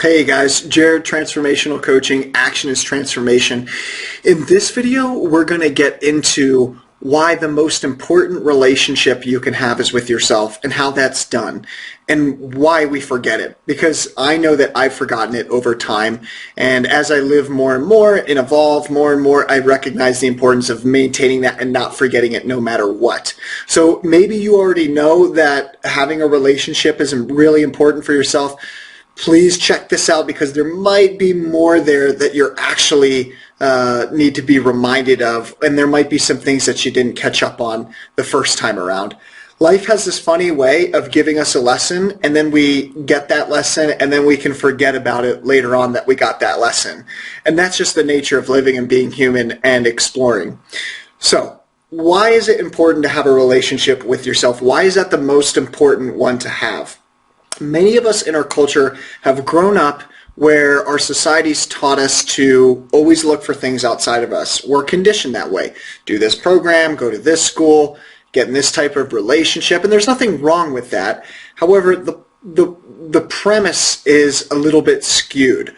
Hey guys, Jared, Transformational Coaching, Action is Transformation. In this video, we're going to get into why the most important relationship you can have is with yourself and how that's done and why we forget it. Because I know that I've forgotten it over time, and as I live more and more and evolve more and more, I recognize the importance of maintaining that and not forgetting it no matter what. So maybe you already know that having a relationship is really important for yourself. Please check this out because there might be more there that you're actually need to be reminded of, and there might be some things that you didn't catch up on the first time around. Life has this funny way of giving us a lesson, and then we get that lesson, and then we can forget about it later on that we got that lesson. And that's just the nature of living and being human and exploring. So, why is it important to have a relationship with yourself? Why is that the most important one to have? Many of us in our culture have grown up where our society's taught us to always look for things outside of us. We're conditioned that way. Do this program, go to this school, get in this type of relationship, and there's nothing wrong with that. However, the premise is a little bit skewed.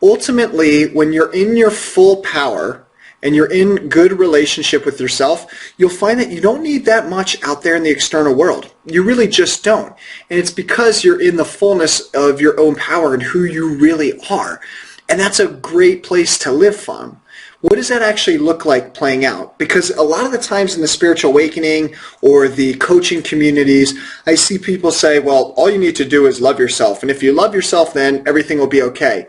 Ultimately, when you're in your full power, and you're in good relationship with yourself, you'll find that you don't need that much out there in the external world. You really just don't. And it's because you're in the fullness of your own power and who you really are. And that's a great place to live from. What does that actually look like playing out? Because a lot of the times in the spiritual awakening or the coaching communities, I see people say, well, all you need to do is love yourself. And if you love yourself, then everything will be okay.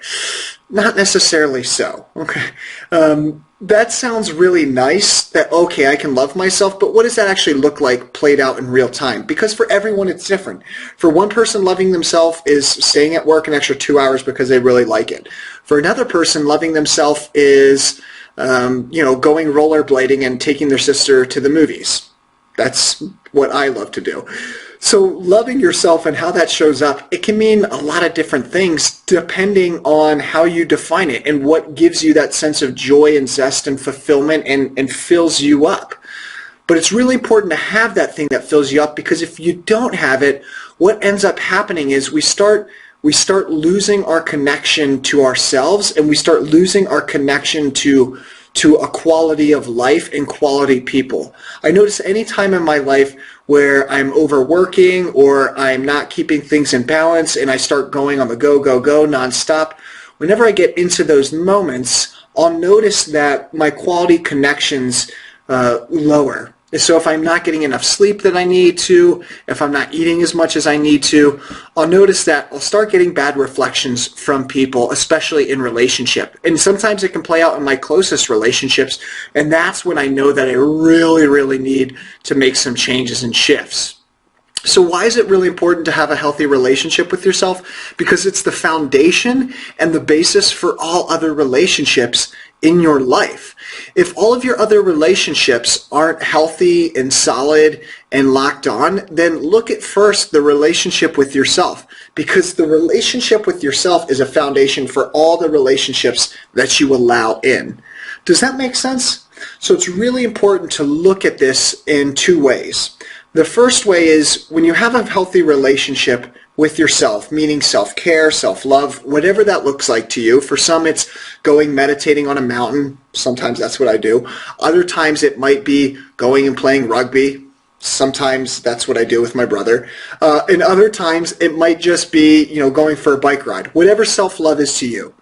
Not necessarily so. Okay. That sounds really nice that, okay, I can love myself, but what does that actually look like played out in real time? Because for everyone, it's different. For one person, loving themselves is staying at work an extra 2 hours because they really like it. For another person, loving themselves is, going rollerblading and taking their sister to the movies. That's what I love to do. So loving yourself and how that shows up, it can mean a lot of different things depending on how you define it and what gives you that sense of joy and zest and fulfillment and fills you up. But it's really important to have that thing that fills you up, because if you don't have it, what ends up happening is we start losing our connection to ourselves, and we start losing our connection to a quality of life and quality people. I notice any time in my life where I'm overworking or I'm not keeping things in balance and I start going on the go nonstop, whenever I get into those moments, I'll notice that my quality connections lower. So if I'm not getting enough sleep that I need to, if I'm not eating as much as I need to, I'll notice that I'll start getting bad reflections from people, especially in relationship. And sometimes it can play out in my closest relationships, and that's when I know that I really, really need to make some changes and shifts. So why is it really important to have a healthy relationship with yourself? Because it's the foundation and the basis for all other relationships in your life. If all of your other relationships aren't healthy and solid and locked on, then look at first the relationship with yourself, because the relationship with yourself is a foundation for all the relationships that you allow in. Does that make sense? So it's really important to look at this in two ways. The first way is when you have a healthy relationship with yourself, meaning self-care, self-love, whatever that looks like to you. For some, it's going meditating on a mountain. Sometimes that's what I do. Other times it might be going and playing rugby. Sometimes that's what I do with my brother. And other times it might just be, going for a bike ride. Whatever self-love is to you.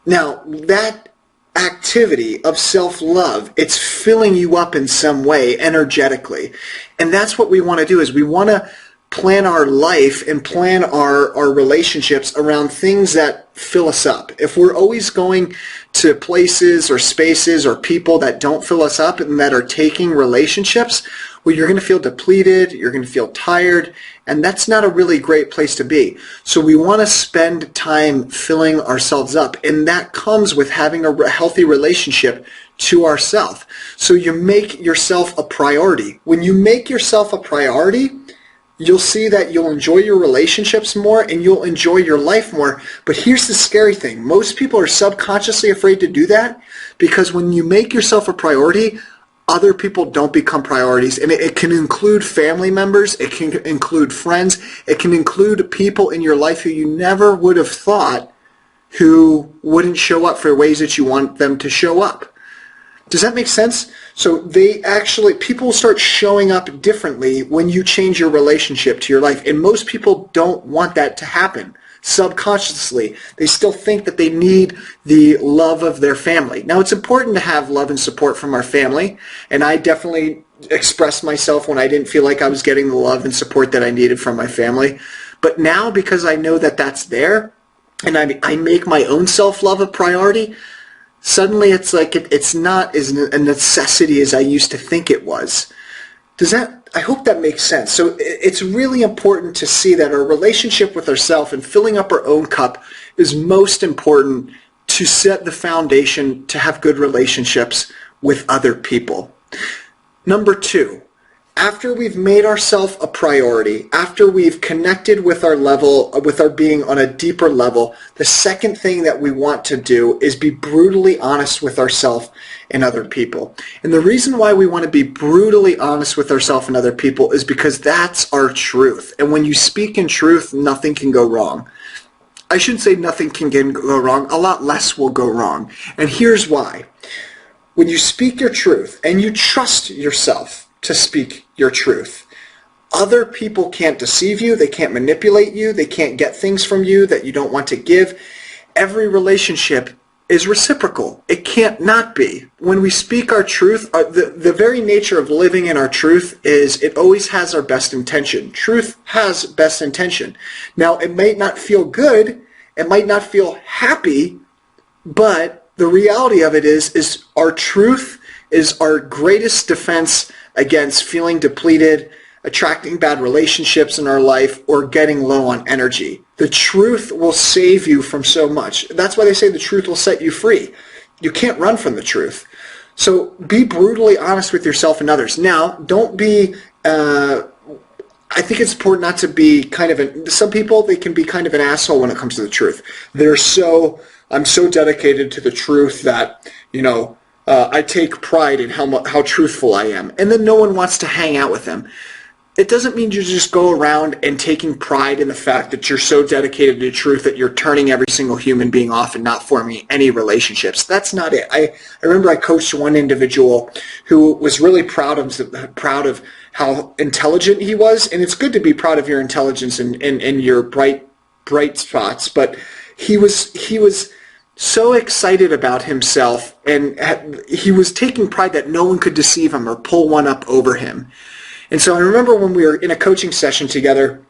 Now, that activity of self-love, it's filling you up in some way energetically. And that's what we want to do, is we want to plan our life and plan our relationships around things that fill us up. If we're always going to places or spaces or people that don't fill us up and that are taking relationships, well, you're going to feel depleted, you're going to feel tired, and that's not a really great place to be. So we want to spend time filling ourselves up, and that comes with having a healthy relationship to ourselves. So you make yourself a priority. When you make yourself a priority, you'll see that you'll enjoy your relationships more and you'll enjoy your life more. But here's the scary thing. Most people are subconsciously afraid to do that, because when you make yourself a priority, other people don't become priorities. And it can include family members, it can include friends, it can include people in your life who you never would have thought who wouldn't show up for ways that you want them to show up. Does that make sense? So people start showing up differently when you change your relationship to your life. And most people don't want that to happen. Subconsciously, they still think that they need the love of their family. Now, it's important to have love and support from our family, and I definitely expressed myself when I didn't feel like I was getting the love and support that I needed from my family. But now, because I know that that's there, and I make my own self-love a priority, suddenly it's like it's not as a necessity as I used to think it was. I hope that makes sense. So it's really important to see that our relationship with ourselves and filling up our own cup is most important to set the foundation to have good relationships with other people. Number 2, after we've made ourselves a priority, after we've connected with our being on a deeper level, the second thing that we want to do is be brutally honest with ourselves and other people. And the reason why we want to be brutally honest with ourselves and other people is because that's our truth. And when you speak in truth, nothing can go wrong. I shouldn't say nothing can go wrong. A lot less will go wrong. And here's why. When you speak your truth and you trust yourself to speak your truth, other people can't deceive you, they can't manipulate you, they can't get things from you that you don't want to give. Every relationship is reciprocal. It can't not be. When we speak our truth, the very nature of living in our truth is it always has our best intention. Truth has best intention. Now, it might not feel good, it might not feel happy, but the reality of it is our truth is our greatest defense against feeling depleted, attracting bad relationships in our life, or getting low on energy. The truth will save you from so much. That's why they say the truth will set you free. You can't run from the truth. So be brutally honest with yourself and others. Now, don't be, I think it's important not to be some people, they can be kind of an asshole when it comes to the truth. I'm so dedicated to the truth that, I take pride in how truthful I am. And then no one wants to hang out with them. It doesn't mean you just go around and taking pride in the fact that you're so dedicated to truth that you're turning every single human being off and not forming any relationships. That's not it. I remember I coached one individual who was really proud of how intelligent he was. And it's good to be proud of your intelligence and your bright spots. But he was so excited about himself, and he was taking pride that no one could deceive him or pull one up over him. And so I remember when we were in a coaching session together,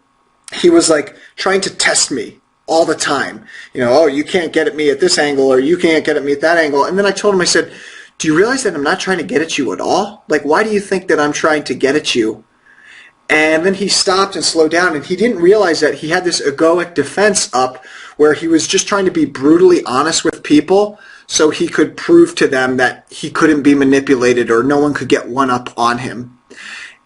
he was like trying to test me all the time. You can't get at me at this angle, or you can't get at me at that angle. And then I told him, I said, do you realize that I'm not trying to get at you at all? Like, why do you think that I'm trying to get at you? And then he stopped and slowed down, and he didn't realize that he had this egoic defense up where he was just trying to be brutally honest with people so he could prove to them that he couldn't be manipulated or no one could get one up on him.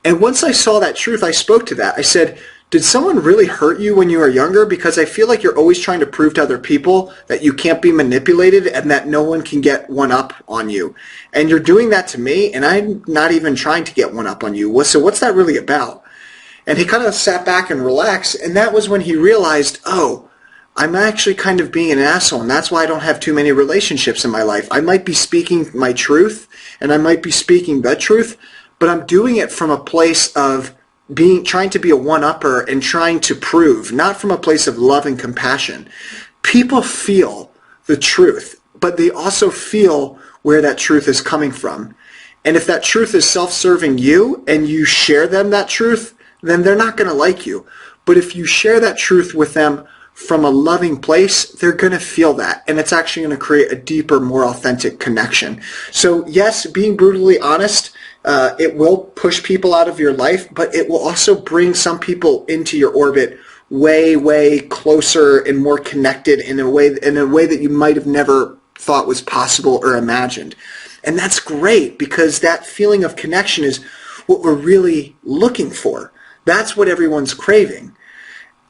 And once I saw that truth, I spoke to that. I said, did someone really hurt you when you were younger? Because I feel like you're always trying to prove to other people that you can't be manipulated and that no one can get one up on you. And you're doing that to me, and I'm not even trying to get one up on you. So what's that really about? And he kind of sat back and relaxed, and that was when he realized, I'm actually kind of being an asshole, and that's why I don't have too many relationships in my life. I might be speaking my truth, and I might be speaking the truth, but I'm doing it from a place of trying to be a one-upper and trying to prove, not from a place of love and compassion. People feel the truth, but they also feel where that truth is coming from. And if that truth is self-serving you, and you share them that truth, then they're not going to like you. But if you share that truth with them from a loving place, they're going to feel that. And it's actually going to create a deeper, more authentic connection. So yes, being brutally honest, it will push people out of your life, but it will also bring some people into your orbit way, way closer and more connected in a way that you might have never thought was possible or imagined. And that's great, because that feeling of connection is what we're really looking for. That's what everyone's craving.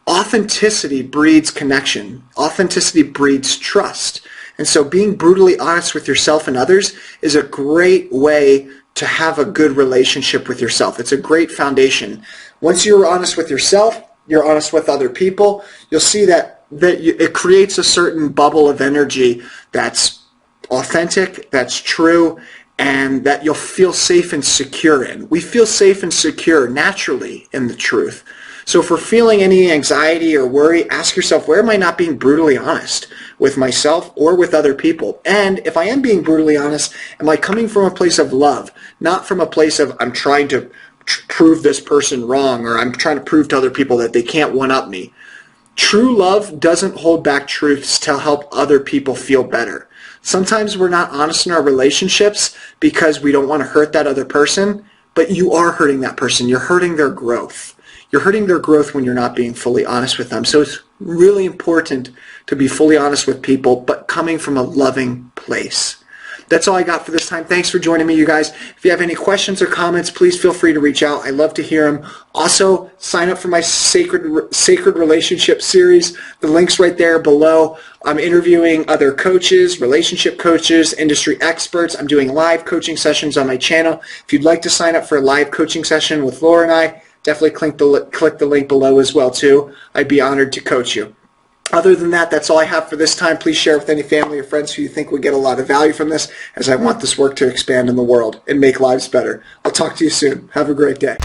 Authenticity breeds connection. Authenticity breeds trust. And so being brutally honest with yourself and others is a great way to have a good relationship with yourself. It's a great foundation. Once you're honest with yourself, you're honest with other people, you'll see that it creates a certain bubble of energy that's authentic, that's true, and that you'll feel safe and secure in. We feel safe and secure naturally in the truth. So if we're feeling any anxiety or worry, ask yourself, where am I not being brutally honest with myself or with other people? And if I am being brutally honest, am I coming from a place of love, not from a place of I'm trying to prove this person wrong, or I'm trying to prove to other people that they can't one-up me? True love doesn't hold back truths to help other people feel better. Sometimes we're not honest in our relationships because we don't want to hurt that other person, but you are hurting that person. You're hurting their growth. You're hurting their growth when you're not being fully honest with them. So it's really important to be fully honest with people, but coming from a loving place. That's all I got for this time. Thanks for joining me, you guys. If you have any questions or comments, please feel free to reach out. I love to hear them. Also, sign up for my Sacred Relationship series. The link's right there below. I'm interviewing other coaches, relationship coaches, industry experts. I'm doing live coaching sessions on my channel. If you'd like to sign up for a live coaching session with Laura and I, definitely click the link below as well, too. I'd be honored to coach you. Other than that, that's all I have for this time. Please share with any family or friends who you think would get a lot of value from this, as I want this work to expand in the world and make lives better. I'll talk to you soon. Have a great day.